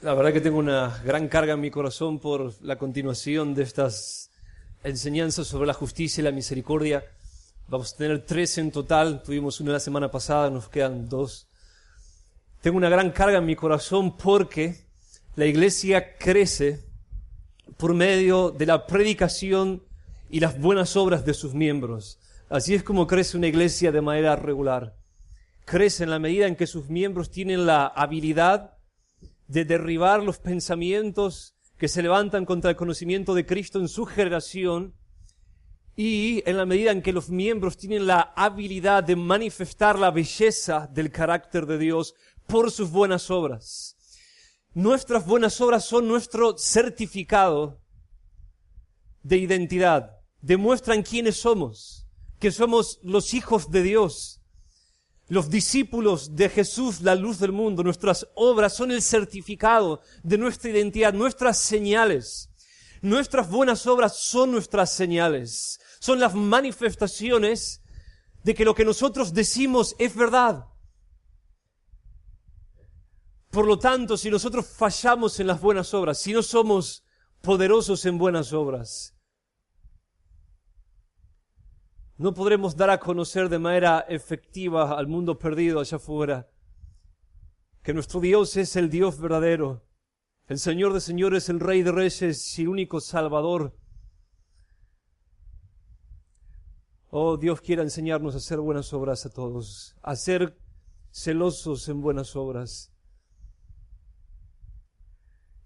La verdad que tengo una gran carga en mi corazón por la continuación de estas enseñanzas sobre la justicia y la misericordia. Vamos a tener 3 en total, tuvimos una la semana pasada, nos quedan 2. Tengo una gran carga en mi corazón porque la iglesia crece por medio de la predicación y las buenas obras de sus miembros. Así es como crece una iglesia de manera regular. Crece en la medida en que sus miembros tienen la habilidad de derribar los pensamientos que se levantan contra el conocimiento de Cristo en su generación, y en la medida en que los miembros tienen la habilidad de manifestar la belleza del carácter de Dios por sus buenas obras. Nuestras buenas obras son nuestro certificado de identidad. Demuestran quiénes somos, que somos los hijos de Dios, los discípulos de Jesús, la luz del mundo. Nuestras obras son el certificado de nuestra identidad, nuestras señales. Nuestras buenas obras son nuestras señales. Son las manifestaciones de que lo que nosotros decimos es verdad. Por lo tanto, si nosotros fallamos en las buenas obras, si no somos poderosos en buenas obras, no podremos dar a conocer de manera efectiva al mundo perdido allá afuera que nuestro Dios es el Dios verdadero, el Señor de señores, el Rey de reyes y único Salvador. Oh, Dios quiera enseñarnos a hacer buenas obras a todos, a ser celosos en buenas obras.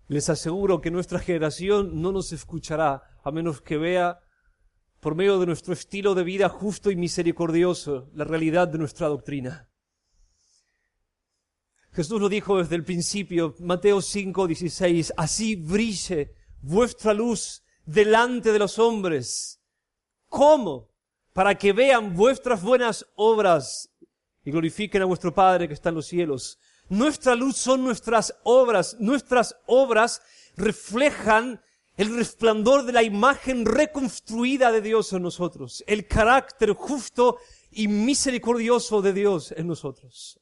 Les aseguro que nuestra generación no nos escuchará a menos que vea por medio de nuestro estilo de vida justo y misericordioso la realidad de nuestra doctrina. Jesús lo dijo desde el principio, Mateo 5:16, así brille vuestra luz delante de los hombres. ¿Cómo? Para que vean vuestras buenas obras y glorifiquen a vuestro Padre que está en los cielos. Nuestra luz son nuestras obras. Nuestras obras reflejan el resplandor de la imagen reconstruida de Dios en nosotros, el carácter justo y misericordioso de Dios en nosotros.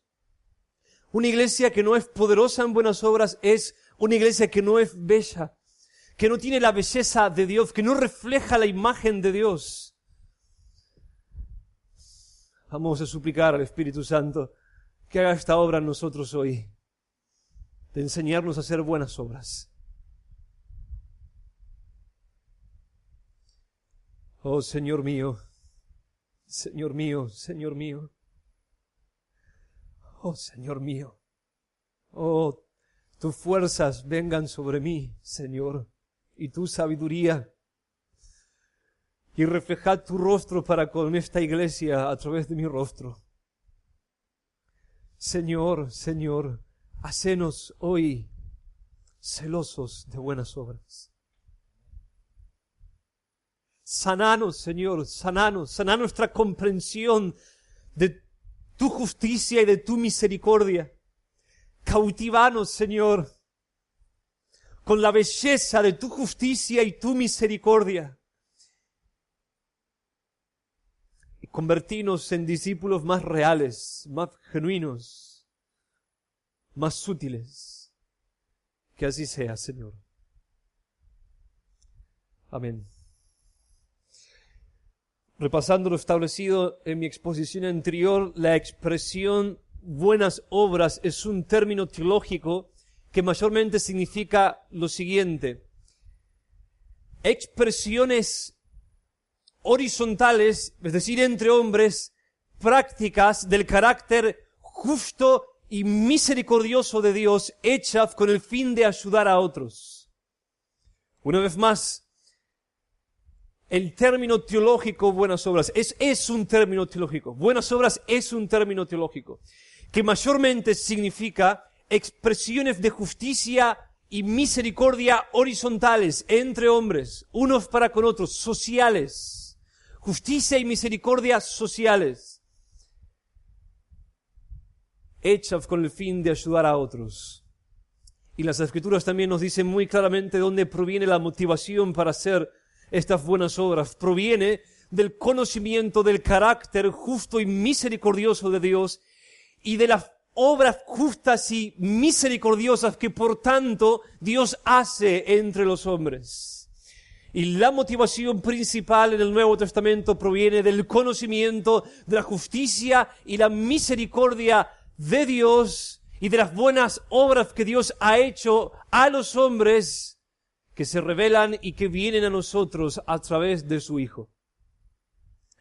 Una iglesia que no es poderosa en buenas obras es una iglesia que no es bella, que no tiene la belleza de Dios, que no refleja la imagen de Dios. Vamos a suplicar al Espíritu Santo que haga esta obra en nosotros hoy, de enseñarnos a hacer buenas obras. Oh, Señor mío, Señor mío, Señor mío. Oh, Señor mío. Oh, tus fuerzas vengan sobre mí, Señor, y tu sabiduría. Y reflejad tu rostro para con esta iglesia a través de mi rostro. Señor, Señor, hacenos hoy celosos de buenas obras. Sananos, Señor, sananos, sana nuestra comprensión de tu justicia y de tu misericordia. Cautivanos, Señor, con la belleza de tu justicia y tu misericordia. Y convertirnos en discípulos más reales, más genuinos, más sutiles. Que así sea, Señor. Amén. Repasando lo establecido en mi exposición anterior, la expresión buenas obras es un término teológico que mayormente significa lo siguiente: expresiones horizontales, es decir, entre hombres, prácticas del carácter justo y misericordioso de Dios, hechas con el fin de ayudar a otros. Una vez más, el término teológico buenas obras es un término teológico. Buenas obras es un término teológico que mayormente significa expresiones de justicia y misericordia horizontales entre hombres, unos para con otros, sociales. Justicia y misericordia sociales, hechas con el fin de ayudar a otros. Y las Escrituras también nos dicen muy claramente dónde proviene la motivación para hacer estas buenas obras. Proviene del conocimiento del carácter justo y misericordioso de Dios y de la obras justas y misericordiosas que por tanto Dios hace entre los hombres. Y la motivación principal en el Nuevo Testamento proviene del conocimiento de la justicia y la misericordia de Dios y de las buenas obras que Dios ha hecho a los hombres que se revelan y que vienen a nosotros a través de su Hijo.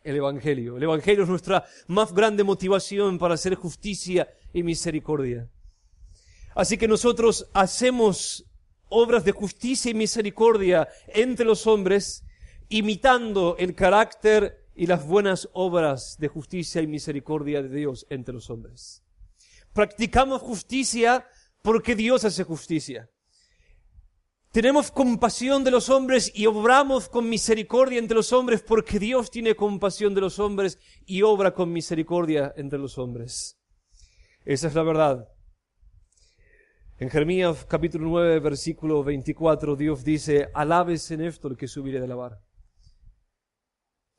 El Evangelio. El Evangelio es nuestra más grande motivación para hacer justicia y misericordia. Así que nosotros hacemos obras de justicia y misericordia entre los hombres, imitando el carácter y las buenas obras de justicia y misericordia de Dios entre los hombres. Practicamos justicia porque Dios hace justicia. Tenemos compasión de los hombres y obramos con misericordia entre los hombres porque Dios tiene compasión de los hombres y obra con misericordia entre los hombres. Esa es la verdad. En Jeremías capítulo 9, versículo 24, Dios dice, alabes en esto el que subiere de lavar.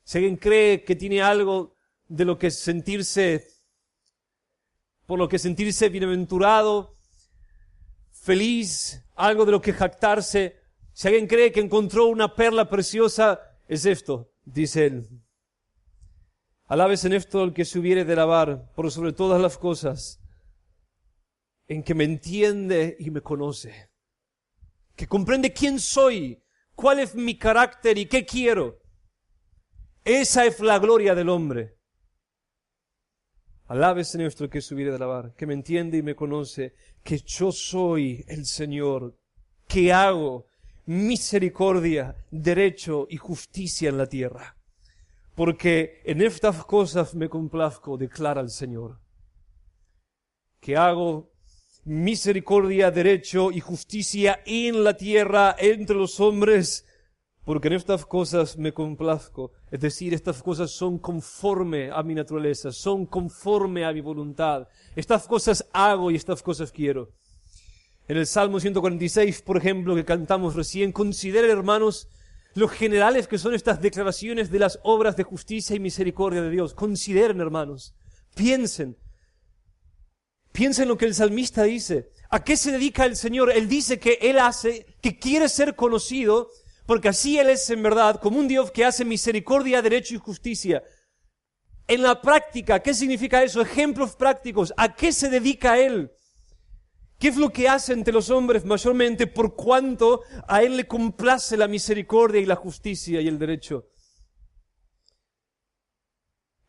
Si alguien cree que tiene algo de lo que sentirse, por lo que sentirse bienaventurado, feliz, algo de lo que jactarse, si alguien cree que encontró una perla preciosa, es esto, dice él. Alabes en esto el que subiere de lavar, por sobre todas las cosas, en que me entiende y me conoce, que comprende quién soy, cuál es mi carácter y qué quiero. Esa es la gloria del hombre. Alabes en esto el que subiere de lavar, que me entiende y me conoce, que yo soy el Señor, que hago misericordia, derecho y justicia en la tierra. Porque en estas cosas me complazco, declara el Señor, que hago misericordia, derecho y justicia en la tierra entre los hombres, porque en estas cosas me complazco. Es decir, estas cosas son conforme a mi naturaleza, son conforme a mi voluntad. Estas cosas hago y estas cosas quiero. En el Salmo 146, por ejemplo, que cantamos recién, consideren, hermanos, lo generales que son estas declaraciones de las obras de justicia y misericordia de Dios. Consideren, hermanos, piensen lo que el salmista dice. ¿A qué se dedica el Señor? Él dice que Él hace, que quiere ser conocido, porque así Él es en verdad, como un Dios que hace misericordia, derecho y justicia. En la práctica, ¿qué significa eso? Ejemplos prácticos. ¿A qué se dedica Él? ¿Qué es lo que hace entre los hombres mayormente por cuanto a Él le complace la misericordia y la justicia y el derecho?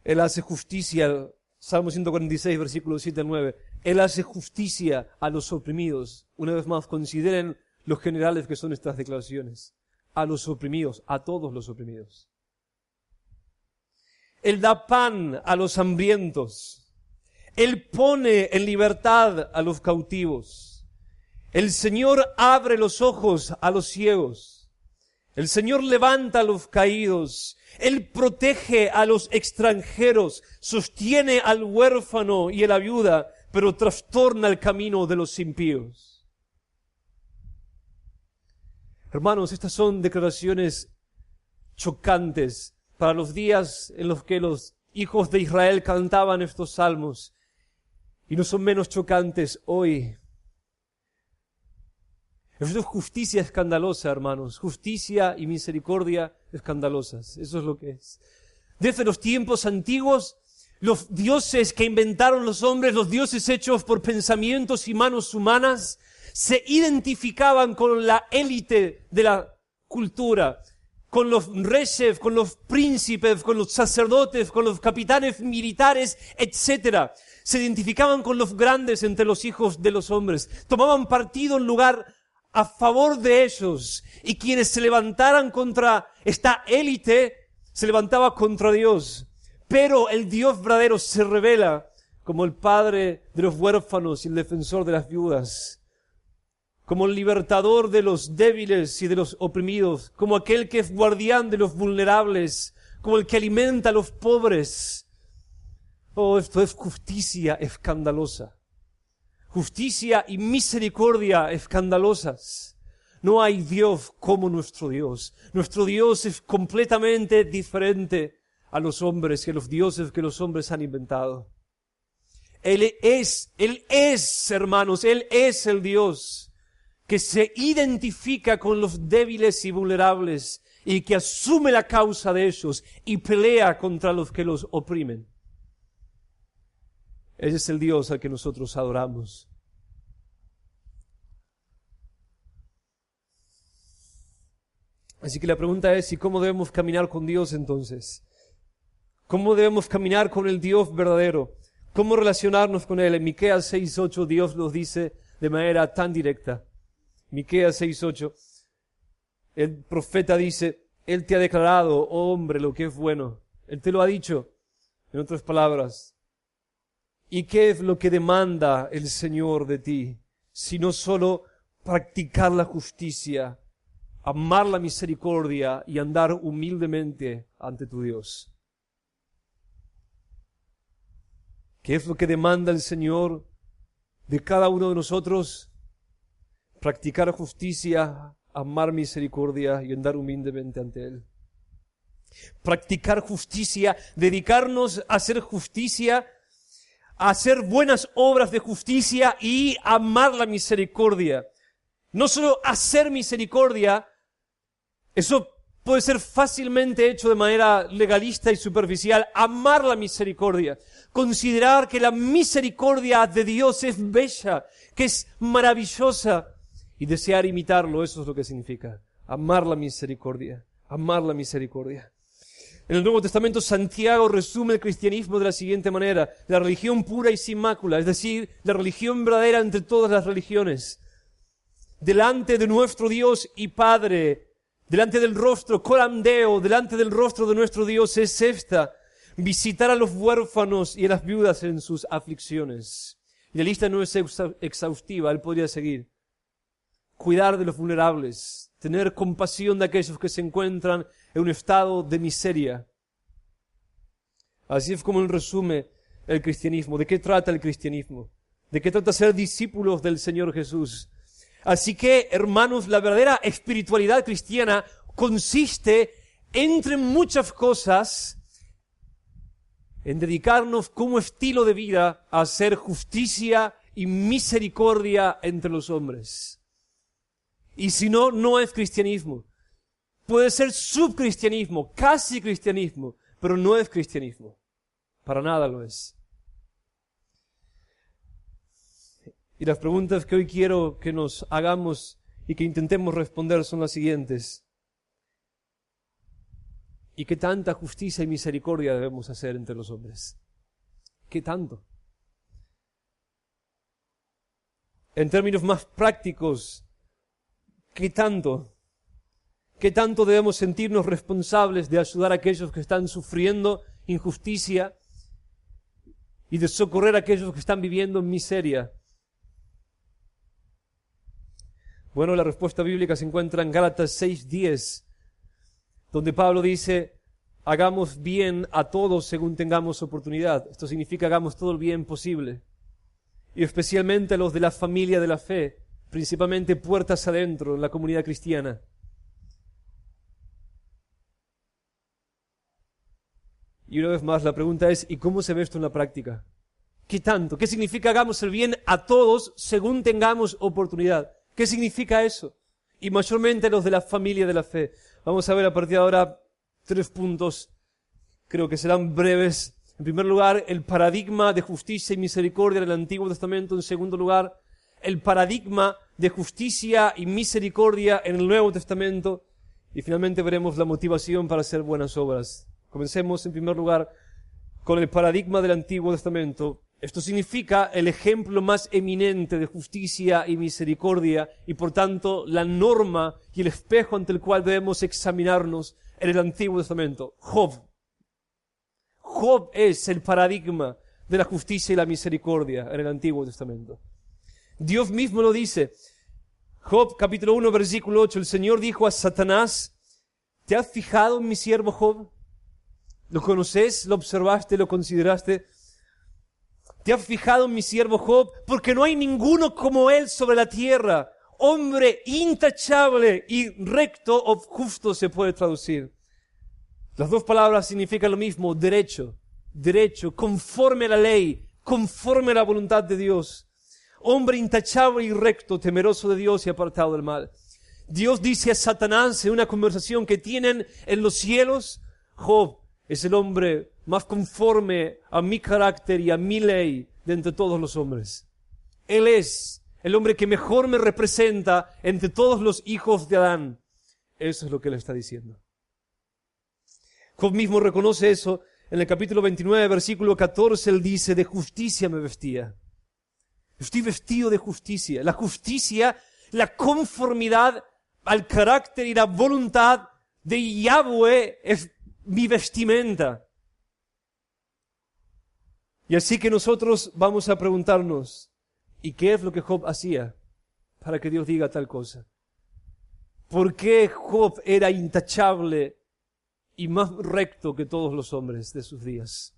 Él hace justicia, Salmo 146, versículos 7 al 9. Él hace justicia a los oprimidos. Una vez más, consideren los generales que son estas declaraciones. A los oprimidos, a todos los oprimidos. Él da pan a los hambrientos. Él pone en libertad a los cautivos. El Señor abre los ojos a los ciegos. El Señor levanta a los caídos. Él protege a los extranjeros. Sostiene al huérfano y a la viuda, pero trastorna el camino de los impíos. Hermanos, estas son declaraciones chocantes para los días en los que los hijos de Israel cantaban estos salmos, y no son menos chocantes hoy. Eso es justicia escandalosa, hermanos, justicia y misericordia escandalosas, eso es lo que es. Desde los tiempos antiguos, los dioses que inventaron los hombres, los dioses hechos por pensamientos y manos humanas, se identificaban con la élite de la cultura, con los reyes, con los príncipes, con los sacerdotes, con los capitanes militares, etc. Se identificaban con los grandes entre los hijos de los hombres. Tomaban partido en lugar a favor de ellos. Y quienes se levantaran contra esta élite, se levantaba contra Dios. Pero el Dios verdadero se revela como el padre de los huérfanos y el defensor de las viudas, como el libertador de los débiles y de los oprimidos, como aquel que es guardián de los vulnerables, como el que alimenta a los pobres. Oh, esto es justicia escandalosa. Justicia y misericordia escandalosas. No hay Dios como nuestro Dios. Nuestro Dios es completamente diferente a los hombres y a los dioses que los hombres han inventado. Él es, hermanos, Él es el Dios que se identifica con los débiles y vulnerables y que asume la causa de ellos y pelea contra los que los oprimen. Ese es el Dios al que nosotros adoramos. Así que la pregunta es, ¿y cómo debemos caminar con Dios entonces? ¿Cómo debemos caminar con el Dios verdadero? ¿Cómo relacionarnos con Él? En Miqueas 6:8 Dios nos dice de manera tan directa. Miqueas 6:8, el profeta dice, Él te ha declarado, oh hombre, lo que es bueno. Él te lo ha dicho, en otras palabras. ¿Y qué es lo que demanda el Señor de ti? Sino solo practicar la justicia, amar la misericordia y andar humildemente ante tu Dios. ¿Qué es lo que demanda el Señor de cada uno de nosotros? Practicar justicia, amar misericordia y andar humildemente ante Él. Practicar justicia, dedicarnos a hacer justicia, a hacer buenas obras de justicia y amar la misericordia. No solo hacer misericordia, eso puede ser fácilmente hecho de manera legalista y superficial. Amar la misericordia, considerar que la misericordia de Dios es bella, que es maravillosa, y desear imitarlo, eso es lo que significa. Amar la misericordia, amar la misericordia. En el Nuevo Testamento, Santiago resume el cristianismo de la siguiente manera: la religión pura y sin mácula, es decir, la religión verdadera entre todas las religiones. Delante de nuestro Dios y Padre, delante del rostro, coram Deo, delante del rostro de nuestro Dios es esta: visitar a los huérfanos y a las viudas en sus aflicciones. Y la lista no es exhaustiva, él podría seguir. Cuidar de los vulnerables, tener compasión de aquellos que se encuentran en un estado de miseria. Así es como él resume el cristianismo. ¿De qué trata el cristianismo? ¿De qué trata ser discípulos del Señor Jesús? Así que, hermanos, la verdadera espiritualidad cristiana consiste, entre muchas cosas, en dedicarnos como estilo de vida a hacer justicia y misericordia entre los hombres. Y si no, no es cristianismo. Puede ser subcristianismo, casi cristianismo, pero no es cristianismo. Para nada lo es. Y las preguntas que hoy quiero que nos hagamos y que intentemos responder son las siguientes. ¿Y qué tanta justicia y misericordia debemos hacer entre los hombres? ¿Qué tanto? En términos más prácticos, ¿qué tanto? ¿Qué tanto debemos sentirnos responsables de ayudar a aquellos que están sufriendo injusticia y de socorrer a aquellos que están viviendo en miseria? Bueno, la respuesta bíblica se encuentra en Gálatas 6:10, donde Pablo dice, hagamos bien a todos según tengamos oportunidad. Esto significa hagamos todo el bien posible, y especialmente a los de la familia de la fe, principalmente puertas adentro en la comunidad cristiana. Y una vez más la pregunta es, ¿y cómo se ve esto en la práctica? ¿Qué tanto? ¿Qué significa hagamos el bien a todos según tengamos oportunidad? ¿Qué significa eso? Y mayormente los de la familia de la fe. Vamos a ver a partir de ahora 3 puntos, creo que serán breves. En primer lugar, el paradigma de justicia y misericordia en el Antiguo Testamento. En segundo lugar, el paradigma de justicia y misericordia en el Nuevo Testamento. Y finalmente veremos la motivación para hacer buenas obras. Comencemos en primer lugar con el paradigma del Antiguo Testamento. Esto significa el ejemplo más eminente de justicia y misericordia y por tanto la norma y el espejo ante el cual debemos examinarnos en el Antiguo Testamento. Job. Job es el paradigma de la justicia y la misericordia en el Antiguo Testamento. Dios mismo lo dice. Job capítulo 1 versículo 8. El Señor dijo a Satanás, ¿te has fijado en mi siervo Job? ¿Lo conoces? ¿Lo observaste? ¿Lo consideraste? ¿Te has fijado en mi siervo Job? Porque no hay ninguno como él sobre la tierra. Hombre intachable y recto o justo se puede traducir. Las dos palabras significan lo mismo, derecho, conforme a la ley, conforme a la voluntad de Dios. Hombre intachable y recto, temeroso de Dios y apartado del mal. Dios dice a Satanás en una conversación que tienen en los cielos, Job es el hombre más conforme a mi carácter y a mi ley de entre todos los hombres. Él es el hombre que mejor me representa entre todos los hijos de Adán. Eso es lo que él está diciendo. Job mismo reconoce eso. En el capítulo 29, versículo 14, él dice, de justicia me vestía. Estoy vestido de justicia. La justicia, la conformidad al carácter y la voluntad de Yahweh es mi vestimenta. Y así que nosotros vamos a preguntarnos, ¿y qué es lo que Job hacía para que Dios diga tal cosa? ¿Por qué Job era intachable y más recto que todos los hombres de sus días?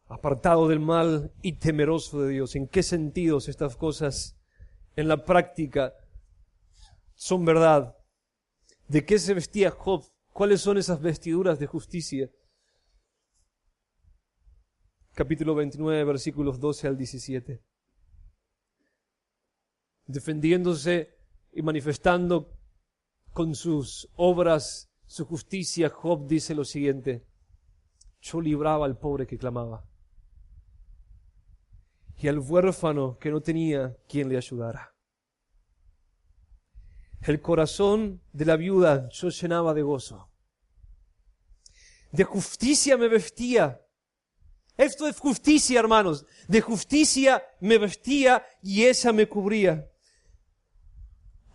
Apartado del mal y temeroso de Dios. ¿En qué sentidos estas cosas en la práctica son verdad? ¿De qué se vestía Job? ¿Cuáles son esas vestiduras de justicia? Capítulo 29, versículos 12 al 17. Defendiéndose y manifestando con sus obras su justicia, Job dice lo siguiente: yo libraba al pobre que clamaba, y al huérfano que no tenía quien le ayudara. El corazón de la viuda yo llenaba de gozo. De justicia me vestía. Esto es justicia, hermanos. De justicia me vestía y ella me cubría.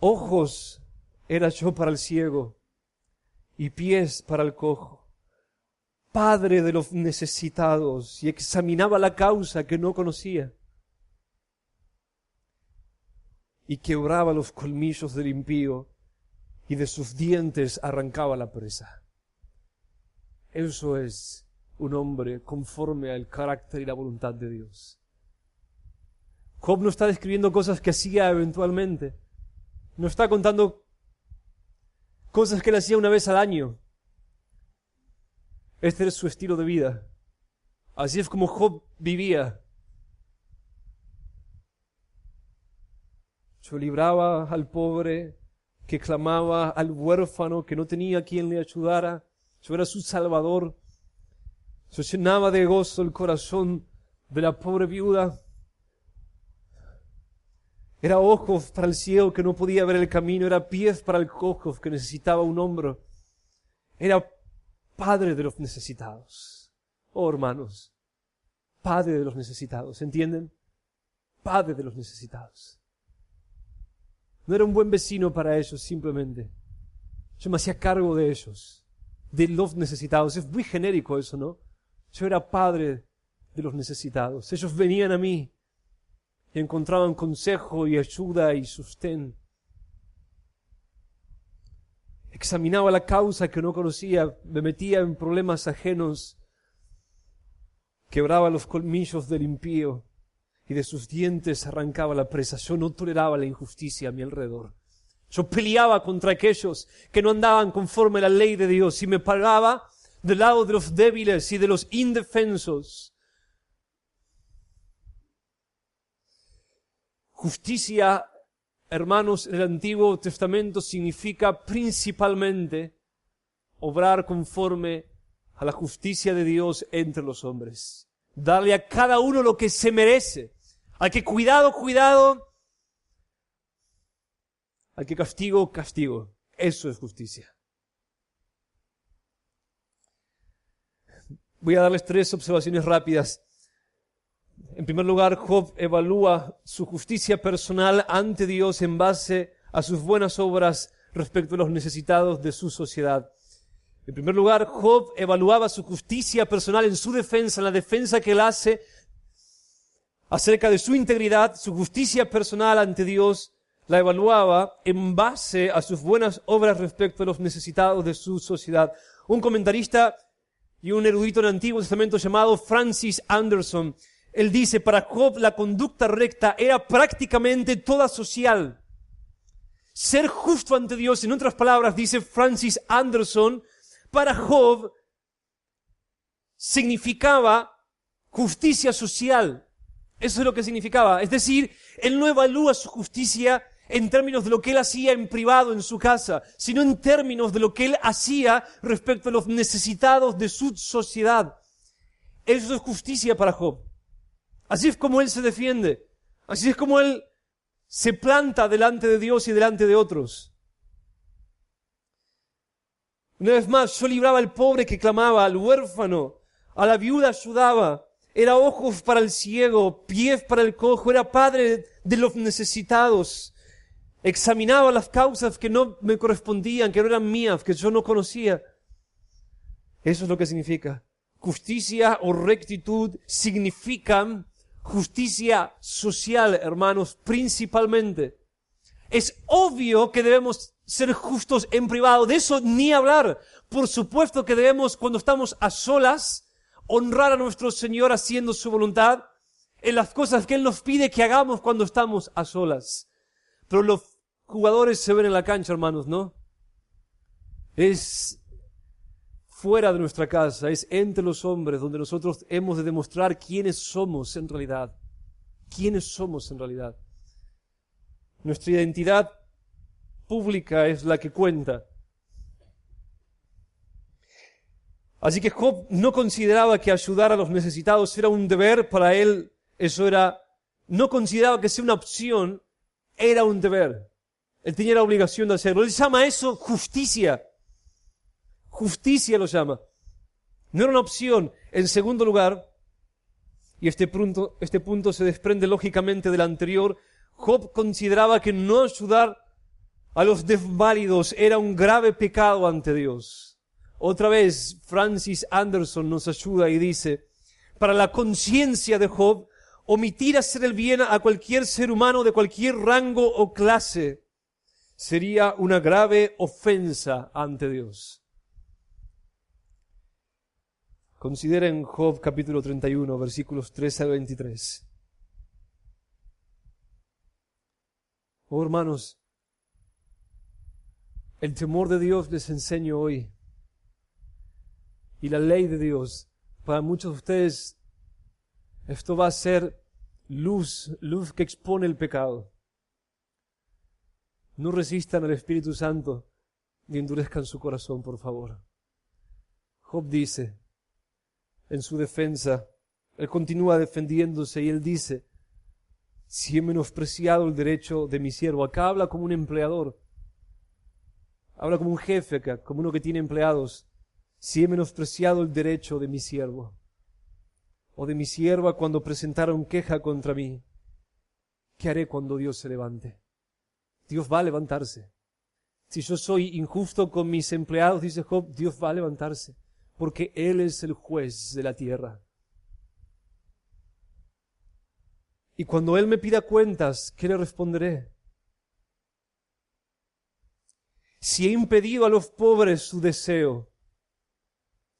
Ojos era yo para el ciego y pies para el cojo. Padre de los necesitados, y examinaba la causa que no conocía. Y quebraba los colmillos del impío, y de sus dientes arrancaba la presa. Eso es un hombre conforme al carácter y la voluntad de Dios. Job no está describiendo cosas que hacía eventualmente. No está contando cosas que él hacía una vez al año. Este es su estilo de vida. Así es como Job vivía. Yo libraba al pobre que clamaba, al huérfano que no tenía quien le ayudara. Yo era su salvador. Yo llenaba de gozo el corazón de la pobre viuda. Era ojos para el ciego que no podía ver el camino. Era pies para el cojo que necesitaba un hombro. Era padre de los necesitados. Oh, hermanos, padre de los necesitados, ¿entienden? Padre de los necesitados. No era un buen vecino para ellos, simplemente. Yo me hacía cargo de ellos, de los necesitados. Es muy genérico eso, ¿no? Yo era padre de los necesitados. Ellos venían a mí y encontraban consejo y ayuda y sostén. Examinaba la causa que no conocía, me metía en problemas ajenos, quebraba los colmillos del impío y de sus dientes arrancaba la presa. Yo no toleraba la injusticia a mi alrededor. Yo peleaba contra aquellos que no andaban conforme a la ley de Dios y me paraba del lado de los débiles y de los indefensos. Justicia, hermanos, en el Antiguo Testamento significa principalmente obrar conforme a la justicia de Dios entre los hombres. Darle a cada uno lo que se merece. Al que cuidado, al que castigo, castigo. Eso es justicia. Voy a darles 3 observaciones rápidas. En primer lugar, Job evalúa su justicia personal ante Dios en base a sus buenas obras respecto a los necesitados de su sociedad. En primer lugar, Job evaluaba su justicia personal en su defensa, en la defensa que él hace acerca de su integridad. Su justicia personal ante Dios la evaluaba en base a sus buenas obras respecto a los necesitados de su sociedad. Un comentarista y un erudito en el Antiguo Testamento llamado Francis Anderson, él dice, para Job la conducta recta era prácticamente toda social. Ser justo ante Dios, en otras palabras, dice Francis Anderson, para Job significaba justicia social. Eso es lo que significaba. Es decir, él no evalúa su justicia en términos de lo que él hacía en privado en su casa, sino en términos de lo que él hacía respecto a los necesitados de su sociedad. Eso es justicia para Job. Así es como él se defiende. Así es como él se planta delante de Dios y delante de otros. Una vez más, yo libraba al pobre que clamaba, al huérfano, a la viuda ayudaba. Era ojos para el ciego, pies para el cojo, era padre de los necesitados. Examinaba las causas que no me correspondían, que no eran mías, que yo no conocía. Eso es lo que significa. Justicia o rectitud significan justicia social, hermanos, principalmente. Es obvio que debemos ser justos en privado, de eso ni hablar. Por supuesto que debemos, cuando estamos a solas, honrar a nuestro Señor haciendo su voluntad en las cosas que Él nos pide que hagamos cuando estamos a solas. Pero los jugadores se ven en la cancha, hermanos, ¿no? Es fuera de nuestra casa, es entre los hombres donde nosotros hemos de demostrar quiénes somos en realidad. ¿Quiénes somos en realidad? Nuestra identidad pública es la que cuenta. Así que Job no consideraba que ayudar a los necesitados era un deber para él, no consideraba que sea una opción, era un deber. Él tenía la obligación de hacerlo. Él llama eso justicia. Justicia lo llama. No era una opción. En segundo lugar, y este punto se desprende lógicamente del anterior, Job consideraba que no ayudar a los desválidos era un grave pecado ante Dios. Otra vez, Francis Anderson nos ayuda y dice, para la conciencia de Job, omitir hacer el bien a cualquier ser humano de cualquier rango o clase sería una grave ofensa ante Dios. Consideren Job capítulo 31, versículos 13 al 23. Oh hermanos, el temor de Dios les enseño hoy. Y la ley de Dios, para muchos de ustedes, esto va a ser luz que expone el pecado. No resistan al Espíritu Santo ni endurezcan su corazón, por favor. Job dice, en su defensa, él continúa defendiéndose y él dice, si he menospreciado el derecho de mi siervo. Acá habla como un empleador, habla como un jefe acá, como uno que tiene empleados. Si he menospreciado el derecho de mi siervo o de mi sierva cuando presentaron queja contra mí, ¿qué haré cuando Dios se levante? Dios va a levantarse. Si yo soy injusto con mis empleados, dice Job, Dios va a levantarse, porque Él es el juez de la tierra. Y cuando Él me pida cuentas, ¿qué le responderé? Si he impedido a los pobres su deseo,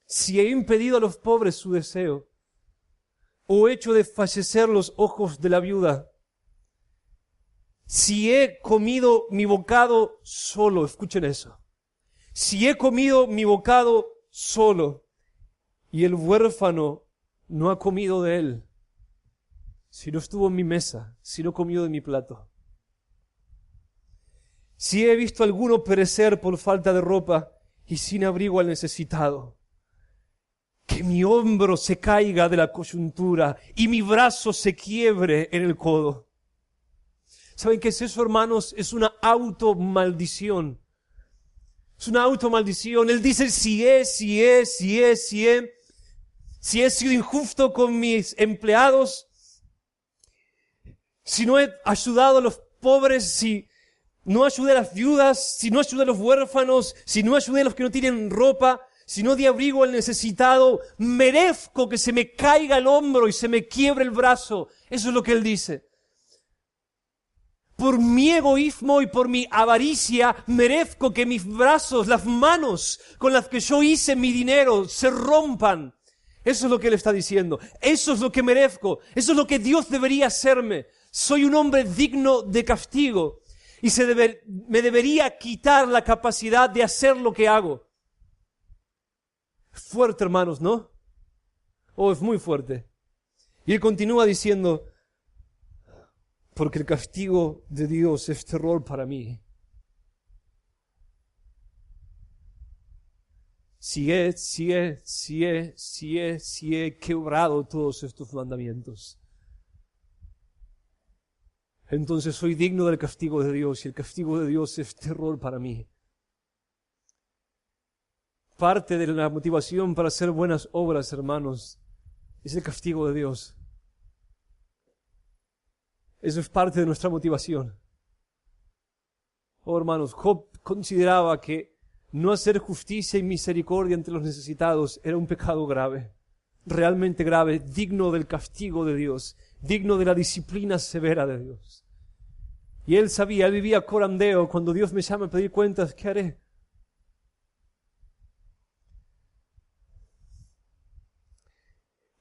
si he impedido a los pobres su deseo, o he hecho desfallecer los ojos de la viuda, si he comido mi bocado solo, escuchen eso, si he comido mi bocado solo, y el huérfano no ha comido de él, si no estuvo en mi mesa, si no comió de mi plato, si he visto a alguno perecer por falta de ropa y sin abrigo al necesitado, que mi hombro se caiga de la coyuntura y mi brazo se quiebre en el codo. ¿Saben qué es eso, hermanos? Es una automaldición. Es una automaldición. Él dice, si he sido injusto con mis empleados, si no he ayudado a los pobres, si no ayudé a las viudas, si no ayudé a los huérfanos, si no ayudé a los que no tienen ropa, si no di abrigo al necesitado, merezco que se me caiga el hombro y se me quiebre el brazo. Eso es lo que él dice. Por mi egoísmo y por mi avaricia, merezco que mis brazos, las manos con las que yo hice mi dinero, se rompan. Eso es lo que él está diciendo. Eso es lo que merezco. Eso es lo que Dios debería hacerme. Soy un hombre digno de castigo y me debería quitar la capacidad de hacer lo que hago. Fuerte, hermanos, ¿no? Oh, es muy fuerte. Y él continúa diciendo, porque el castigo de Dios es terror para mí. Si he quebrado todos estos mandamientos, entonces soy digno del castigo de Dios, y el castigo de Dios es terror para mí. Parte de la motivación para hacer buenas obras, hermanos, es el castigo de Dios. Eso es parte de nuestra motivación. Oh, hermanos, Job consideraba que no hacer justicia y misericordia entre los necesitados era un pecado grave, realmente grave, digno del castigo de Dios, digno de la disciplina severa de Dios. Y él sabía, él vivía corandeo, cuando Dios me llama a pedir cuentas, ¿qué haré?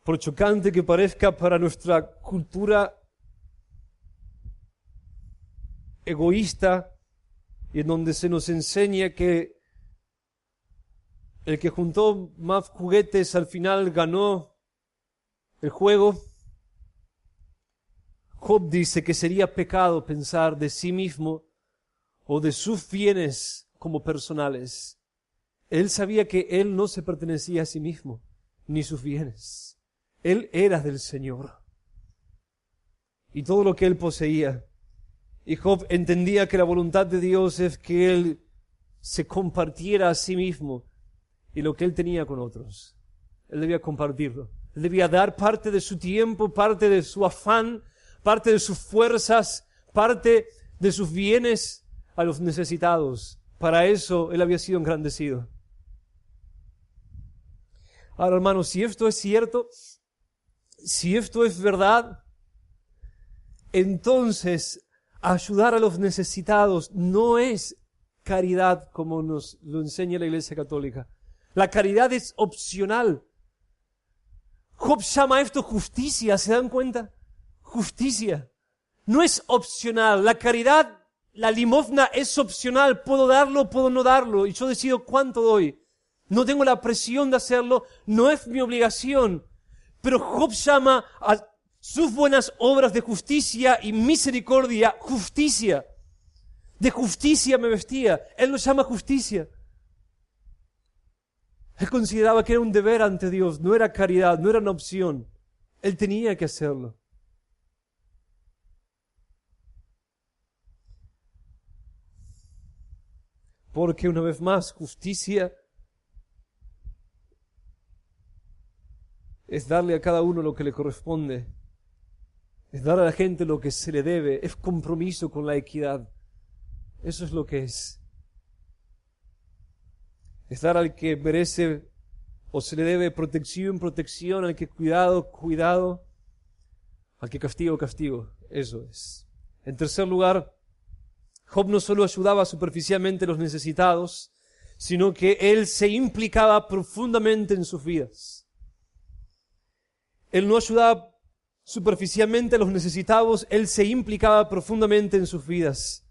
Por chocante que parezca para nuestra cultura egoísta, y en donde se nos enseña que el que juntó más juguetes al final ganó el juego, Job dice que sería pecado pensar de sí mismo o de sus bienes como personales. Él sabía que él no se pertenecía a sí mismo, ni sus bienes. Él era del Señor. Y todo lo que él poseía. Y Job entendía que la voluntad de Dios es que él se compartiera a sí mismo y lo que él tenía con otros. Él debía compartirlo. Él debía dar parte de su tiempo, parte de su afán, parte de sus fuerzas, parte de sus bienes a los necesitados. Para eso él había sido engrandecido. Ahora, hermanos, si esto es cierto, si esto es verdad, entonces ayudar a los necesitados no es caridad como nos lo enseña la Iglesia Católica. La caridad es opcional. Job llama a esto justicia, ¿se dan cuenta? Justicia. No es opcional. La caridad, la limosna es opcional. Puedo darlo, puedo no darlo. Y yo decido cuánto doy. No tengo la presión de hacerlo. No es mi obligación. Pero Job llama a sus buenas obras de justicia y misericordia, justicia. De justicia me vestía. Él lo llama justicia. Él consideraba que era un deber ante Dios, no era caridad, no era una opción. Él tenía que hacerlo. Porque una vez más, justicia es darle a cada uno lo que le corresponde. Es dar a la gente lo que se le debe. Es compromiso con la equidad. Eso es lo que es. Es dar al que merece o se le debe protección, protección, al que cuidado, cuidado, al que castigo, castigo. Eso es. En tercer lugar, Job no solo ayudaba superficialmente a los necesitados, sino que él se implicaba profundamente en sus vidas. Él no ayudaba superficialmente a los necesitados, él se implicaba profundamente en sus vidas.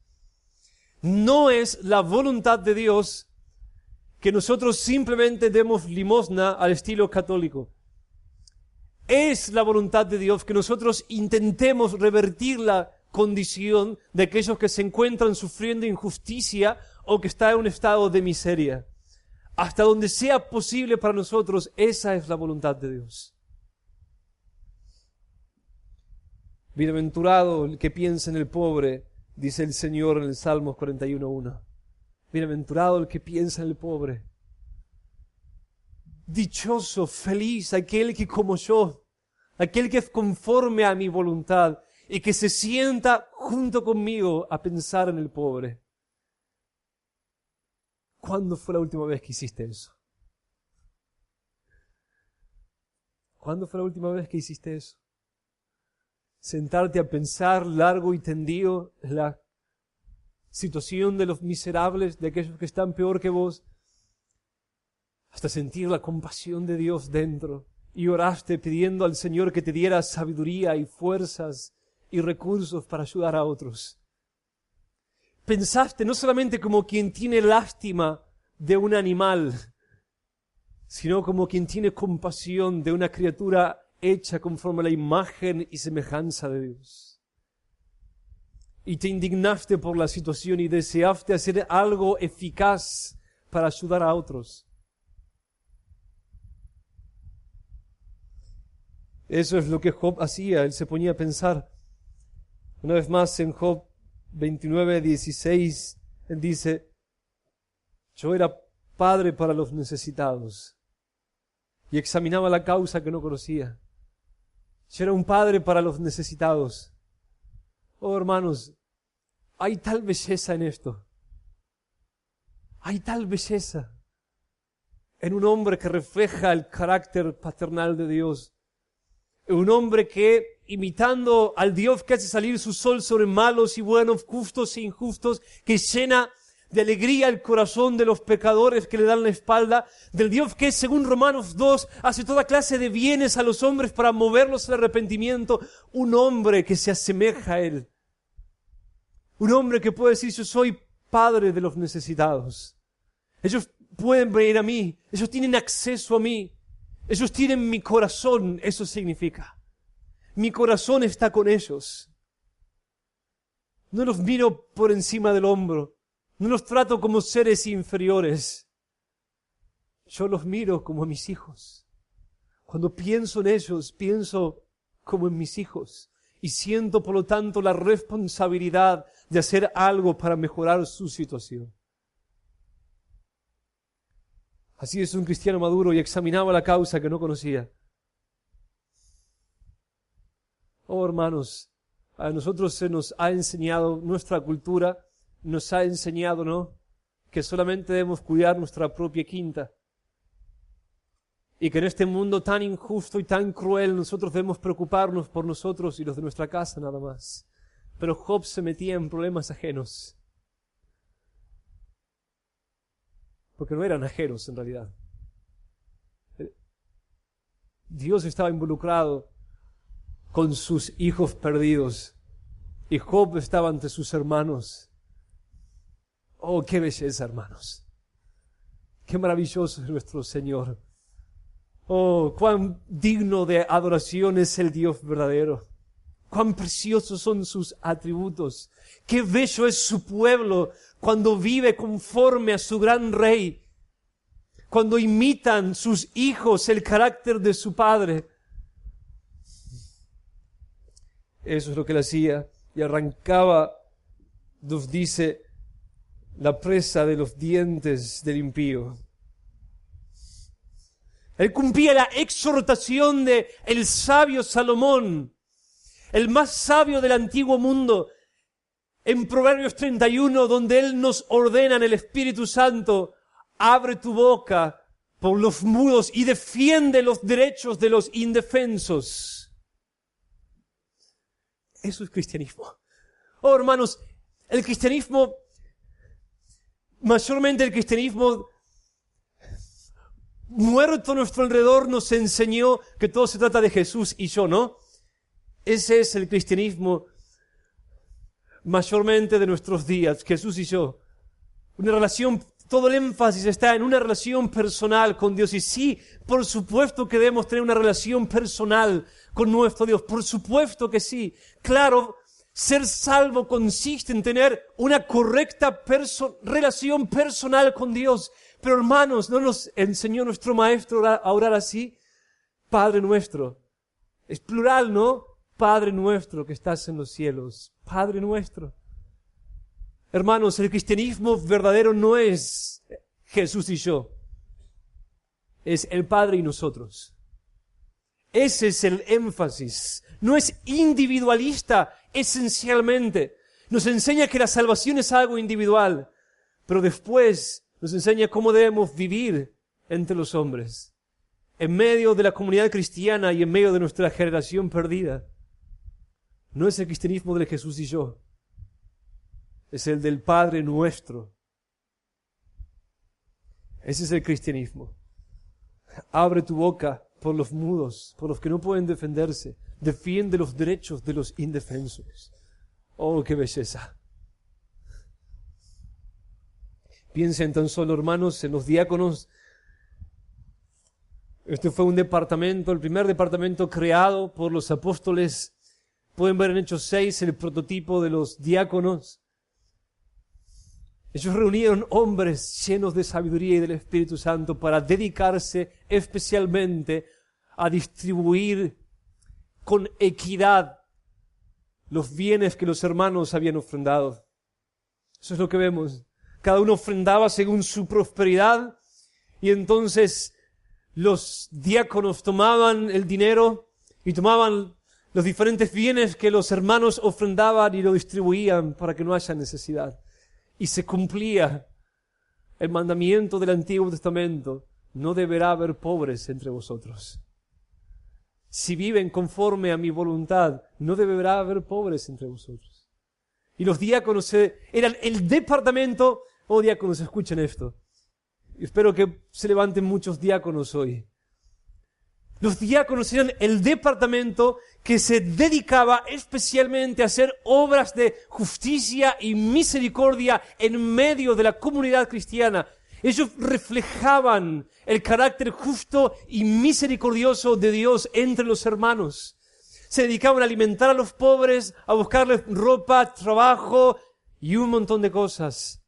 No es la voluntad de Dios que nosotros simplemente demos limosna al estilo católico. Es la voluntad de Dios que nosotros intentemos revertir la condición de aquellos que se encuentran sufriendo injusticia o que están en un estado de miseria. Hasta donde sea posible para nosotros, esa es la voluntad de Dios. Bienaventurado el que piensa en el pobre, dice el Señor en el Salmos 41:1. Bienaventurado el que piensa en el pobre. Dichoso, feliz, aquel que como yo, aquel que es conforme a mi voluntad y que se sienta junto conmigo a pensar en el pobre. ¿Cuándo fue la última vez que hiciste eso? ¿Cuándo fue la última vez que hiciste eso? Sentarte a pensar largo y tendido en la situación de los miserables, de aquellos que están peor que vos, hasta sentir la compasión de Dios dentro, y oraste pidiendo al Señor que te diera sabiduría y fuerzas y recursos para ayudar a otros. Pensaste no solamente como quien tiene lástima de un animal, sino como quien tiene compasión de una criatura hecha conforme a la imagen y semejanza de Dios. Y te indignaste por la situación y deseaste hacer algo eficaz para ayudar a otros. Eso es lo que Job hacía. Él se ponía a pensar. Una vez más en Job 29:16, él dice: yo era padre para los necesitados. Y examinaba la causa que no conocía. Yo era un padre para los necesitados. Oh, hermanos, hay tal belleza en esto. Hay tal belleza en un hombre que refleja el carácter paternal de Dios. Un hombre que, imitando al Dios que hace salir su sol sobre malos y buenos, justos e injustos, que llena de alegría el corazón de los pecadores que le dan la espalda, del Dios que, según Romanos 2, hace toda clase de bienes a los hombres para moverlos al arrepentimiento. Un hombre que se asemeja a Él. Un hombre que puede decir: yo soy padre de los necesitados. Ellos pueden venir a mí. Ellos tienen acceso a mí. Ellos tienen mi corazón. Eso significa. Mi corazón está con ellos. No los miro por encima del hombro. No los trato como seres inferiores. Yo los miro como a mis hijos. Cuando pienso en ellos, pienso como en mis hijos. Y siento, por lo tanto, la responsabilidad de hacer algo para mejorar su situación. Así es un cristiano maduro, y examinaba la causa que no conocía. Oh, hermanos, a nosotros se nos ha enseñado, nuestra cultura nos ha enseñado, ¿no?, que solamente debemos cuidar nuestra propia quinta. Y que en este mundo tan injusto y tan cruel nosotros debemos preocuparnos por nosotros y los de nuestra casa nada más. Pero Job se metía en problemas ajenos. Porque no eran ajenos en realidad. Dios estaba involucrado con sus hijos perdidos. Y Job estaba ante sus hermanos. Oh, qué belleza, hermanos. Qué maravilloso es nuestro Señor. Oh, cuán digno de adoración es el Dios verdadero. Cuán preciosos son sus atributos. Qué bello es su pueblo cuando vive conforme a su gran rey. Cuando imitan sus hijos el carácter de su padre. Eso es lo que él hacía. Y arrancaba, nos dice, la presa de los dientes del impío. Él cumplía la exhortación de el sabio Salomón, el más sabio del antiguo mundo, en Proverbios 31, donde él nos ordena en el Espíritu Santo: abre tu boca por los mudos y defiende los derechos de los indefensos. Eso es cristianismo. Oh, hermanos, el cristianismo, mayormente el cristianismo muerto a nuestro alrededor, nos enseñó que todo se trata de Jesús y yo, ¿no? Ese es el cristianismo mayormente de nuestros días, Jesús y yo. Una relación, todo el énfasis está en una relación personal con Dios. Y sí, por supuesto que debemos tener una relación personal con nuestro Dios. Por supuesto que sí. Claro, ser salvo consiste en tener una correcta relación personal con Dios. Pero hermanos, ¿no nos enseñó nuestro maestro a orar así? Padre nuestro. Es plural, ¿no? Padre nuestro que estás en los cielos. Padre nuestro. Hermanos, el cristianismo verdadero no es Jesús y yo. Es el Padre y nosotros. Ese es el énfasis. No es individualista esencialmente. Nos enseña que la salvación es algo individual. Pero después nos enseña cómo debemos vivir entre los hombres, en medio de la comunidad cristiana y en medio de nuestra generación perdida. No es el cristianismo de Jesús y yo, es el del Padre nuestro. Ese es el cristianismo. Abre tu boca por los mudos, por los que no pueden defenderse. Defiende los derechos de los indefensos. Oh, qué belleza. Piensen tan solo, hermanos, en los diáconos Este fue un departamento, el primer departamento creado por los apóstoles. Pueden ver en Hechos 6 el prototipo de los diáconos. Ellos reunieron hombres llenos de sabiduría y del Espíritu Santo para dedicarse especialmente a distribuir con equidad los bienes que los hermanos habían ofrendado. Eso es lo que vemos. Cada uno ofrendaba según su prosperidad y entonces los diáconos tomaban el dinero y tomaban los diferentes bienes que los hermanos ofrendaban y lo distribuían para que no haya necesidad. Y se cumplía el mandamiento del Antiguo Testamento: no deberá haber pobres entre vosotros. Si viven conforme a mi voluntad, no deberá haber pobres entre vosotros. Y los diáconos eran el departamento. Oh, diáconos, escuchen esto. Espero que se levanten muchos diáconos hoy. Los diáconos eran el departamento que se dedicaba especialmente a hacer obras de justicia y misericordia en medio de la comunidad cristiana. Ellos reflejaban el carácter justo y misericordioso de Dios entre los hermanos. Se dedicaban a alimentar a los pobres, a buscarles ropa, trabajo y un montón de cosas.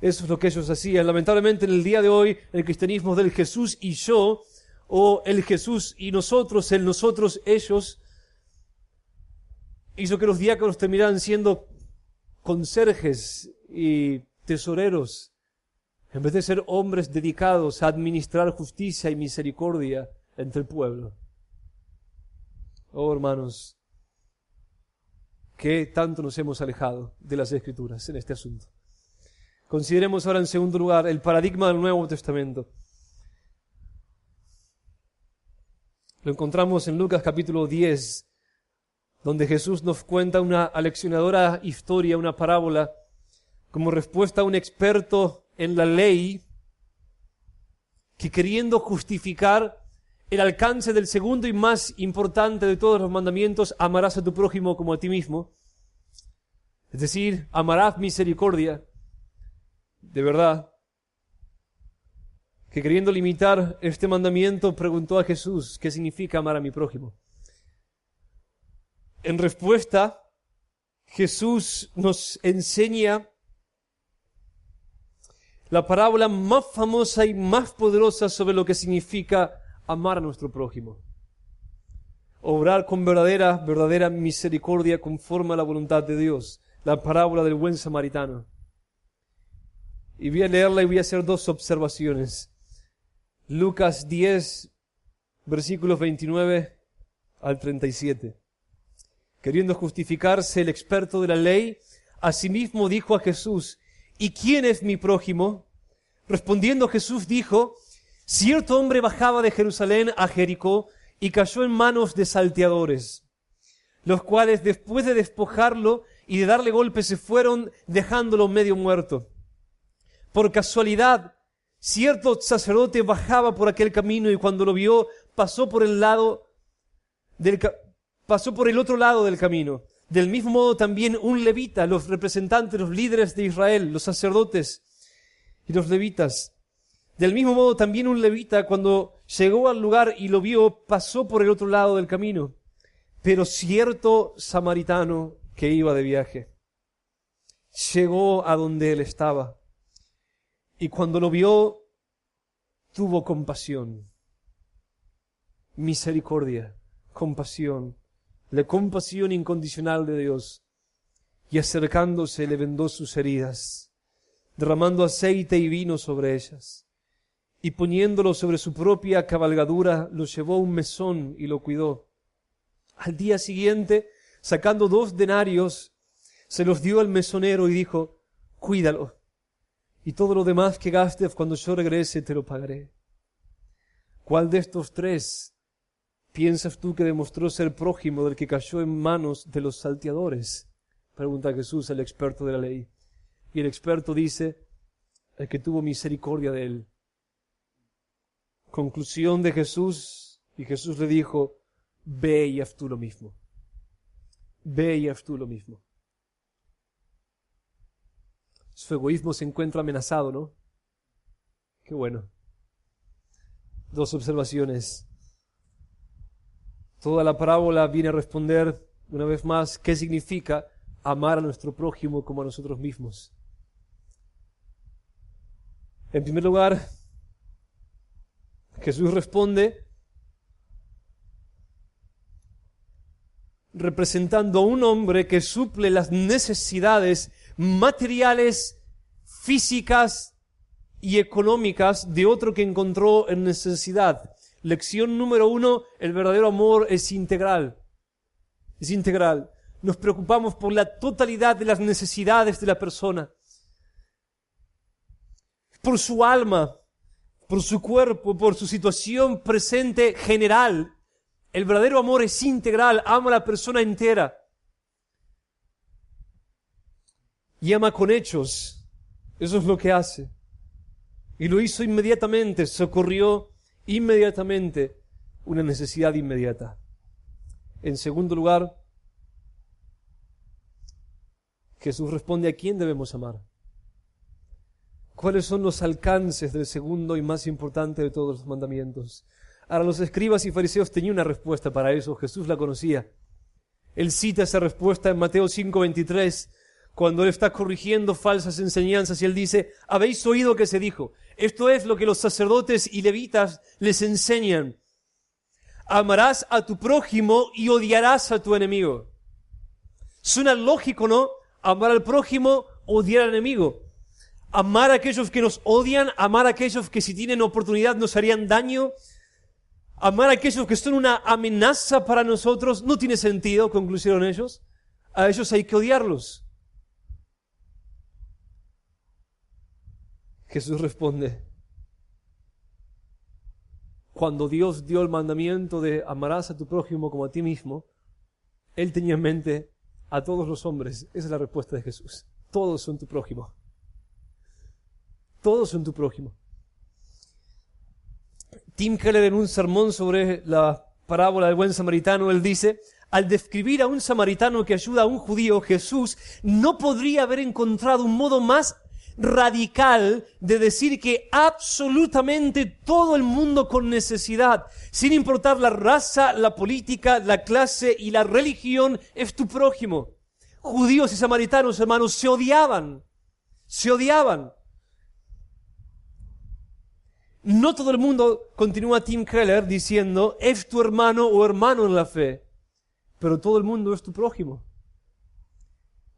Eso es lo que ellos hacían. Lamentablemente en el día de hoy, el cristianismo del Jesús y yo, o el Jesús y nosotros, el nosotros, ellos, hizo que los diáconos terminaran siendo conserjes y tesoreros, en vez de ser hombres dedicados a administrar justicia y misericordia entre el pueblo. Oh, hermanos, ¿qué tanto nos hemos alejado de las Escrituras en este asunto? Consideremos ahora en segundo lugar el paradigma del Nuevo Testamento. Lo encontramos en Lucas capítulo 10, donde Jesús nos cuenta una aleccionadora historia, una parábola, como respuesta a un experto en la ley que, queriendo justificar el alcance del segundo y más importante de todos los mandamientos, amarás a tu prójimo como a ti mismo, es decir, amarás misericordia, de verdad, que queriendo limitar este mandamiento preguntó a Jesús: ¿qué significa amar a mi prójimo? En respuesta, Jesús nos enseña la parábola más famosa y más poderosa sobre lo que significa amar a nuestro prójimo. Obrar con verdadera misericordia conforme a la voluntad de Dios. La parábola del buen samaritano. Y voy a leerla y voy a hacer dos observaciones. Lucas 10, versículos 29 al 37. Queriendo justificarse el experto de la ley, asimismo dijo a Jesús: ¿y quién es mi prójimo? Respondiendo Jesús dijo: cierto hombre bajaba de Jerusalén a Jericó y cayó en manos de salteadores, los cuales después de despojarlo y de darle golpes se fueron, dejándolo medio muerto. Por casualidad, cierto sacerdote bajaba por aquel camino y cuando lo vio, pasó por el otro lado del camino. Del mismo modo también un levita, los representantes, los líderes de Israel, los sacerdotes y los levitas. Del mismo modo también un levita, cuando llegó al lugar y lo vio, pasó por el otro lado del camino. Pero cierto samaritano que iba de viaje llegó a donde él estaba y cuando lo vio, tuvo compasión, misericordia, compasión, la compasión incondicional de Dios, y acercándose le vendó sus heridas, derramando aceite y vino sobre ellas, y poniéndolo sobre su propia cabalgadura, lo llevó a un mesón y lo cuidó. Al día siguiente, sacando 2 denarios, se los dio al mesonero y dijo: cuídalo, y todo lo demás que gastes cuando yo regrese te lo pagaré. ¿Cuál de estos 3 piensas tú que demostró ser prójimo del que cayó en manos de los salteadores? Pregunta Jesús al experto de la ley. Y el experto dice: el que tuvo misericordia de él. Conclusión de Jesús, y Jesús le dijo: ve y haz tú lo mismo. Ve y haz tú lo mismo. Su egoísmo se encuentra amenazado, ¿no? Qué bueno. Dos observaciones. Toda la parábola viene a responder, una vez más, qué significa amar a nuestro prójimo como a nosotros mismos. En primer lugar, Jesús responde representando a un hombre que suple las necesidades materiales, físicas y económicas de otro que encontró en necesidad. Lección número 1, el verdadero amor es integral. Es integral. Nos preocupamos por la totalidad de las necesidades de la persona. Por su alma, por su cuerpo, por su situación presente general. El verdadero amor es integral, ama a la persona entera. Y ama con hechos. Eso es lo que hace. Y lo hizo inmediatamente, socorrió inmediatamente una necesidad inmediata. En segundo lugar, Jesús responde a quién debemos amar. ¿Cuáles son los alcances del segundo y más importante de todos los mandamientos? Ahora, los escribas y fariseos tenían una respuesta para eso. Jesús la conocía. Él cita esa respuesta en Mateo 5:23, cuando él está corrigiendo falsas enseñanzas, y él dice: habéis oído que se dijo. Esto es lo que los sacerdotes y levitas les enseñan. Amarás a tu prójimo y odiarás a tu enemigo. Suena lógico, ¿no? Amar al prójimo, odiar al enemigo. Amar a aquellos que nos odian, amar a aquellos que si tienen oportunidad nos harían daño. Amar a aquellos que son una amenaza para nosotros no tiene sentido, concluyeron ellos. A ellos hay que odiarlos. Jesús responde: cuando Dios dio el mandamiento de amarás a tu prójimo como a ti mismo, Él tenía en mente a todos los hombres. Esa es la respuesta de Jesús. Todos son tu prójimo. Todos son tu prójimo. Tim Keller, en un sermón sobre la parábola del buen samaritano, él dice: al describir a un samaritano que ayuda a un judío, Jesús no podría haber encontrado un modo más radical de decir que absolutamente todo el mundo con necesidad, sin importar la raza, la política, la clase y la religión, es tu prójimo. Judíos y samaritanos, hermanos, se odiaban. Se odiaban. No todo el mundo, continúa Tim Keller diciendo, es tu hermano o hermano en la fe, pero todo el mundo es tu prójimo.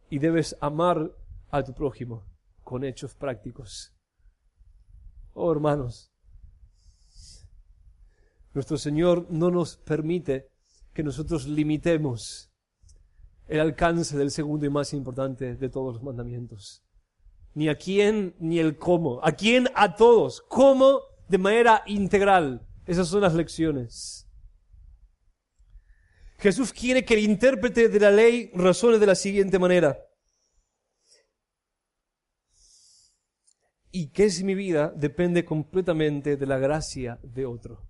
Y debes amar a tu prójimo con hechos prácticos. Oh, hermanos, nuestro Señor no nos permite que nosotros limitemos el alcance del segundo y más importante de todos los mandamientos. Ni a quién, ni el cómo. ¿A quién? A todos. ¿Cómo? De manera integral. Esas son las lecciones. Jesús quiere que el intérprete de la ley razone de la siguiente manera: ¿y qué si mi vida depende completamente de la gracia de otro?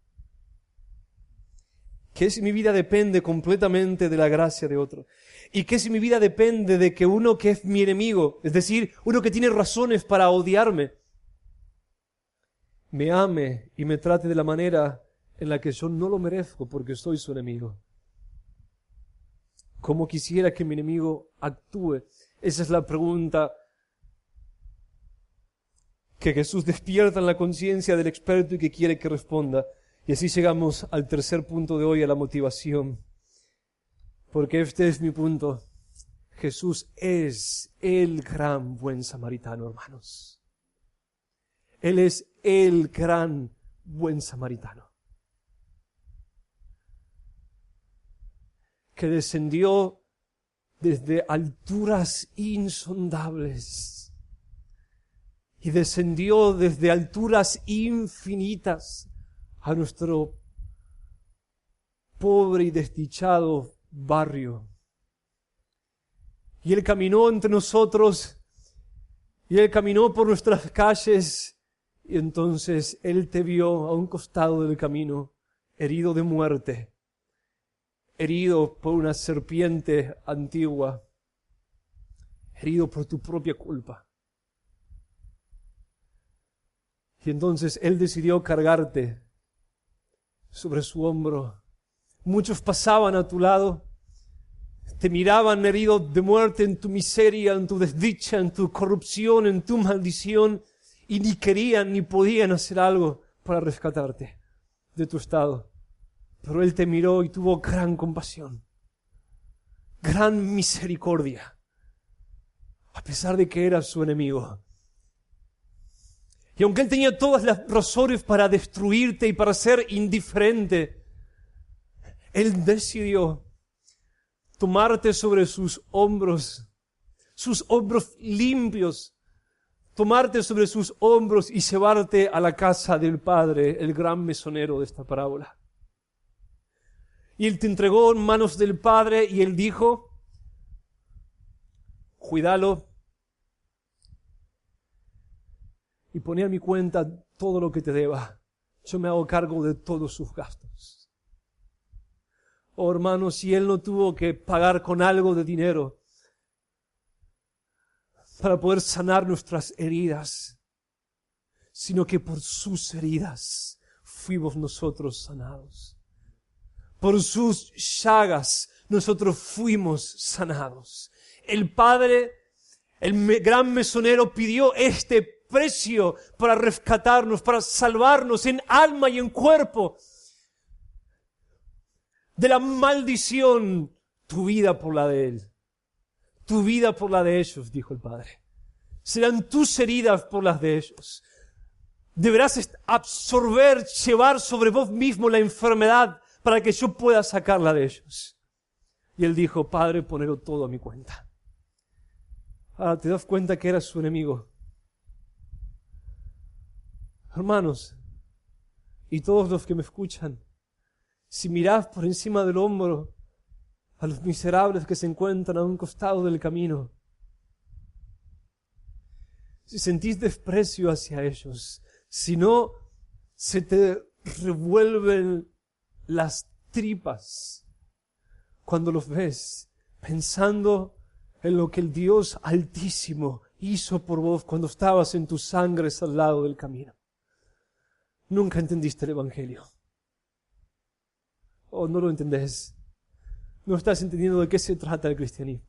¿Qué si mi vida depende completamente de la gracia de otro? ¿Y qué si mi vida depende de que uno que es mi enemigo, es decir, uno que tiene razones para odiarme, me ame y me trate de la manera en la que yo no lo merezco porque soy su enemigo? ¿Cómo quisiera que mi enemigo actúe? Esa es la pregunta que Jesús despierta en la conciencia del experto y que quiere que responda. Y así llegamos al tercer punto de hoy, a la motivación. Porque este es mi punto. Jesús es el gran buen samaritano, hermanos. Él es el gran buen samaritano, que descendió desde alturas insondables y descendió desde alturas infinitas a nuestro pobre y desdichado barrio. Y Él caminó entre nosotros, y Él caminó por nuestras calles, y entonces Él te vio a un costado del camino, herido de muerte, herido por una serpiente antigua, herido por tu propia culpa. Y entonces Él decidió cargarte sobre su hombro. Muchos pasaban a tu lado, te miraban herido de muerte en tu miseria, en tu desdicha, en tu corrupción, en tu maldición, y ni querían ni podían hacer algo para rescatarte de tu estado. Pero Él te miró y tuvo gran compasión, gran misericordia, a pesar de que eras su enemigo. Y aunque Él tenía todas las razones para destruirte y para ser indiferente, Él decidió tomarte sobre sus hombros limpios, tomarte sobre sus hombros y llevarte a la casa del Padre, el gran mesonero de esta parábola. Y Él te entregó en manos del Padre y Él dijo, cuídalo y poné a mi cuenta todo lo que te deba. Yo me hago cargo de todos sus gastos. Oh hermanos, si Él no tuvo que pagar con algo de dinero para poder sanar nuestras heridas, sino que por sus heridas fuimos nosotros sanados. Por sus llagas nosotros fuimos sanados. El Padre, el gran mesonero, pidió este precio para rescatarnos, para salvarnos en alma y en cuerpo de la maldición, tu vida por la de Él, tu vida por la de ellos, dijo el Padre. Serán tus heridas por las de ellos. Deberás absorber, llevar sobre vos mismo la enfermedad para que yo pueda sacarla de ellos. Y Él dijo, Padre, ponelo todo a mi cuenta. Ahora te das cuenta que eras su enemigo. Hermanos, y todos los que me escuchan, si mirás por encima del hombro a los miserables que se encuentran a un costado del camino, si sentís desprecio hacia ellos, si no se te revuelven las tripas cuando los ves, pensando en lo que el Dios Altísimo hizo por vos cuando estabas en tus sangres al lado del camino. Nunca entendiste el Evangelio. O no lo entendés. No estás entendiendo de qué se trata el cristianismo.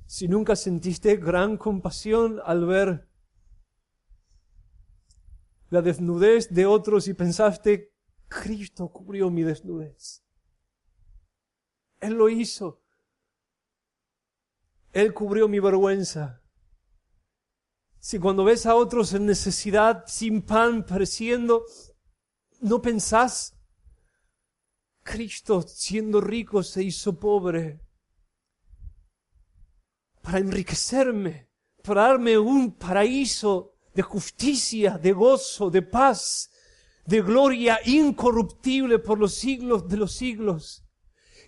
Si nunca sentiste gran compasión al ver la desnudez de otros y pensaste, Cristo cubrió mi desnudez. Él lo hizo. Él cubrió mi vergüenza. Si cuando ves a otros en necesidad, sin pan, pereciendo, no pensás, Cristo siendo rico se hizo pobre para enriquecerme, para darme un paraíso de justicia, de gozo, de paz, de gloria incorruptible por los siglos de los siglos.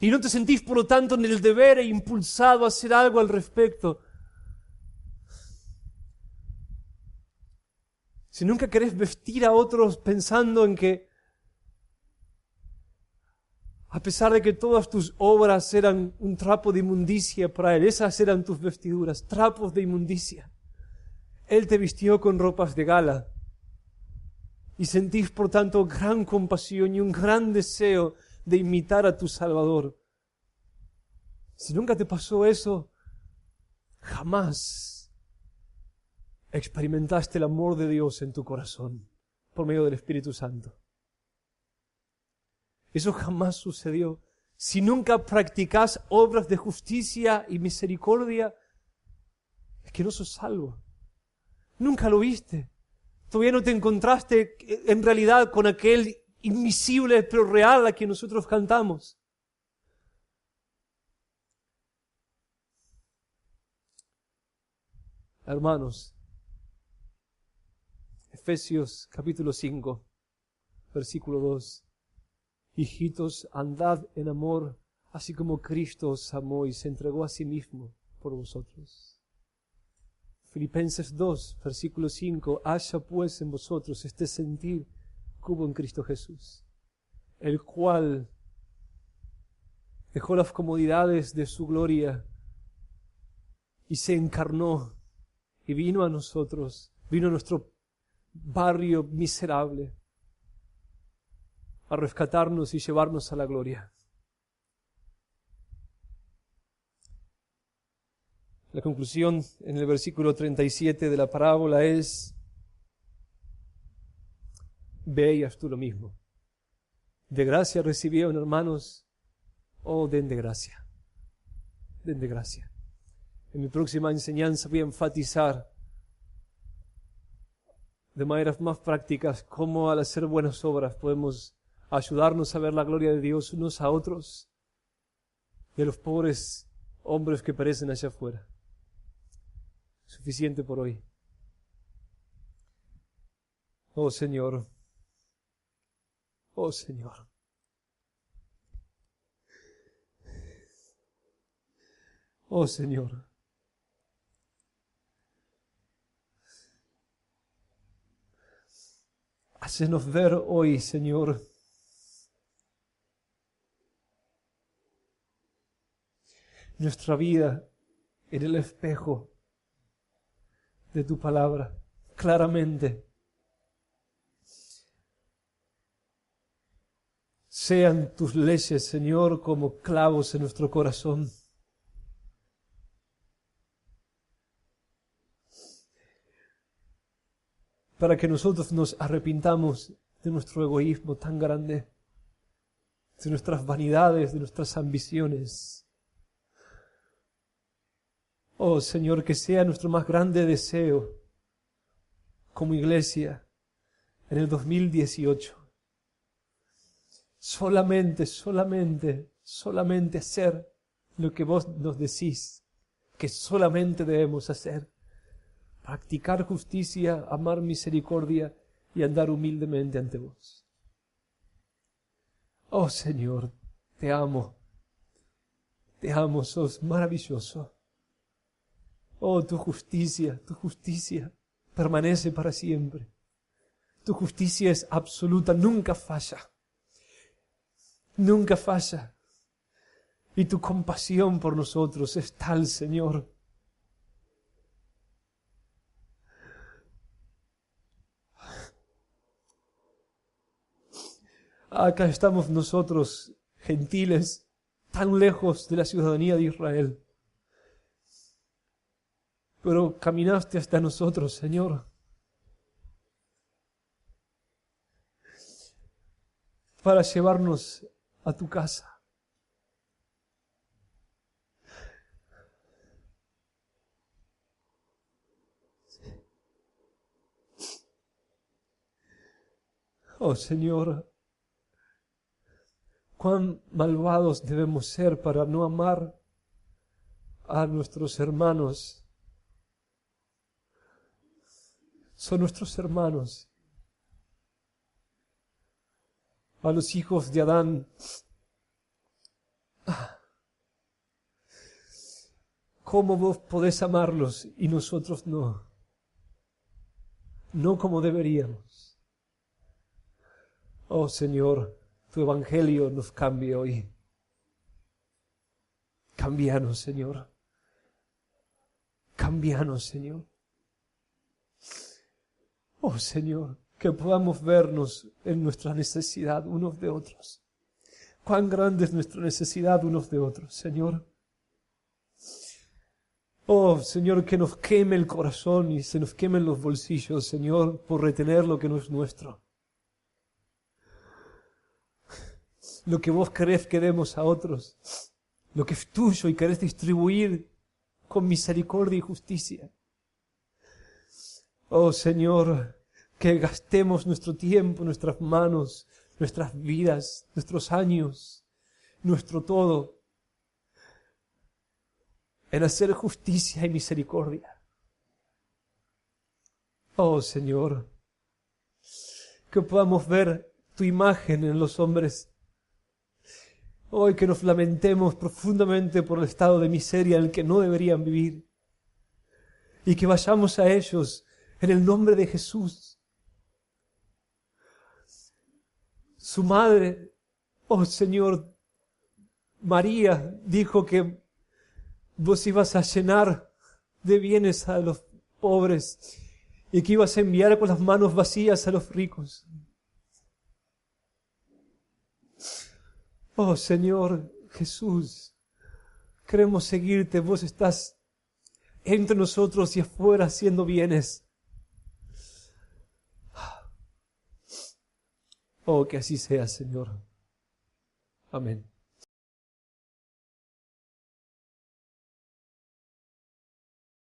Y no te sentís, por lo tanto, en el deber e impulsado a hacer algo al respecto. Si nunca querés vestir a otros pensando en que, a pesar de que todas tus obras eran un trapo de inmundicia para Él, esas eran tus vestiduras, trapos de inmundicia. Él te vistió con ropas de gala. Y sentís, por tanto, gran compasión y un gran deseo de imitar a tu Salvador. Si nunca te pasó eso, jamás experimentaste el amor de Dios en tu corazón por medio del Espíritu Santo. Eso jamás sucedió. Si nunca practicás obras de justicia y misericordia, es que no sos salvo. Nunca lo viste. Todavía no te encontraste en realidad con aquel invisible pero real a quien nosotros cantamos. Hermanos, Efesios capítulo 5, versículo 2. Hijitos, andad en amor, así como Cristo os amó y se entregó a sí mismo por vosotros. Filipenses 2, versículo 5. Haya pues en vosotros este sentir que hubo en Cristo Jesús, el cual dejó las comodidades de su gloria y se encarnó y vino a nosotros, vino a nuestro barrio miserable, a rescatarnos y llevarnos a la gloria. La conclusión en el versículo 37 de la parábola es: ve y haz tú lo mismo. De gracia recibieron, hermanos, den de gracia. Den de gracia. En mi próxima enseñanza voy a enfatizar de maneras más prácticas cómo al hacer buenas obras podemos ayudarnos a ver la gloria de Dios unos a otros y a los pobres hombres que perecen allá afuera. Suficiente por hoy. Oh Señor. Oh Señor. Oh Señor. Hácenos ver hoy, Señor, nuestra vida en el espejo de tu palabra, claramente. Sean tus leyes, Señor, como clavos en nuestro corazón. Para que nosotros nos arrepintamos de nuestro egoísmo tan grande, de nuestras vanidades, de nuestras ambiciones. Oh Señor, que sea nuestro más grande deseo como iglesia en el 2018. Solamente hacer lo que vos nos decís que solamente debemos hacer. Practicar justicia, amar misericordia y andar humildemente ante vos. Oh Señor, te amo, sos maravilloso. Oh, tu justicia permanece para siempre. Tu justicia es absoluta, nunca falla. Nunca falla. Y tu compasión por nosotros es tal, Señor. Acá estamos nosotros, gentiles, tan lejos de la ciudadanía de Israel. Pero caminaste hasta nosotros, Señor, para llevarnos a tu casa. Oh Señor, cuán malvados debemos ser para no amar a nuestros hermanos. Son nuestros hermanos. A los hijos de Adán. ¿Cómo vos podés amarlos y nosotros no? No como deberíamos. Oh Señor, tu evangelio nos cambia hoy. Cámbianos, Señor. Cámbianos, Señor. Oh Señor, que podamos vernos en nuestra necesidad unos de otros. Cuán grande es nuestra necesidad unos de otros, Señor. Oh Señor, que nos queme el corazón y se nos quemen los bolsillos, Señor, por retener lo que no es nuestro. Lo que vos querés que demos a otros, lo que es tuyo y querés distribuir con misericordia y justicia. Oh Señor, que gastemos nuestro tiempo, nuestras manos, nuestras vidas, nuestros años, nuestro todo, en hacer justicia y misericordia. Oh Señor, que podamos ver tu imagen en los hombres. Hoy que nos lamentemos profundamente por el estado de miseria en el que no deberían vivir. Y que vayamos a ellos en el nombre de Jesús. Su madre, oh Señor, María, dijo que vos ibas a llenar de bienes a los pobres y que ibas a enviar con las manos vacías a los ricos. Oh Señor Jesús, queremos seguirte. Vos estás entre nosotros y afuera haciendo bienes. Oh, que así sea, Señor. Amén.